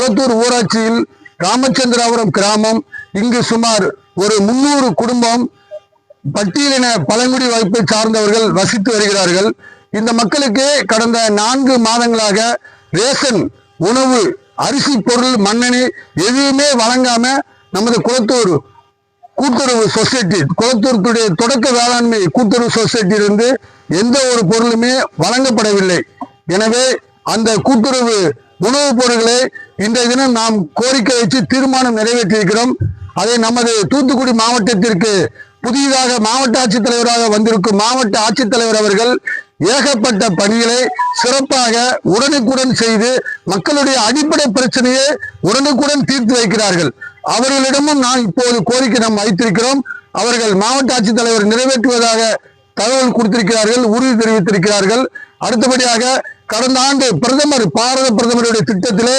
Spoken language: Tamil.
குளத்தூர் ஊராட்சியில் ராமச்சந்திராபுரம் கிராமம். இங்கு சுமார் ஒரு 300 குடும்பம் பட்டியலின பழங்குடி வகுப்பை சார்ந்தவர்கள் வசித்து வருகிறார்கள். இந்த மக்களுக்கு கடந்த 4 மாதங்களாக ரேஷன் உணவு, அரிசி, பொருள், மண்ணெண்ணெய் எதுவுமே வழங்காம நமது குளத்தூர் கூட்டுறவு சொசைட்டி, குளத்தூருடைய தொடக்க வேளாண்மை கூட்டுறவு சொசைட்டியிலிருந்து எந்த ஒரு பொருளுமே வழங்கப்படவில்லை. எனவே அந்த கூட்டுறவு உணவுப் பொருட்களை இன்றைய தினம் நாம் கோரிக்கை வச்சு தீர்மானம் நிறைவேற்றியிருக்கிறோம். அதை நமது தூத்துக்குடி மாவட்டத்திற்கு புதிதாக மாவட்ட ஆட்சித்தலைவராக வந்திருக்கும் மாவட்ட ஆட்சித்தலைவர் அவர்கள் ஏகப்பட்ட பணிகளை சிறப்பாக உடனுக்குடன் செய்து மக்களுடைய அடிப்படை பிரச்சனையை உடனுக்குடன் தீர்த்து வைக்கிறார்கள். அவர்களிடமும் நான் இப்போது கோரிக்கை நாம் வைத்திருக்கிறோம். அவர்கள் மாவட்ட ஆட்சித்தலைவர் நிறைவேற்றுவதாக தகவல் கொடுத்திருக்கிறார்கள், உறுதி தெரிவித்திருக்கிறார்கள். அடுத்தபடியாக கடந்த ஆண்டு பாரத பிரதமருடைய திட்டத்திலே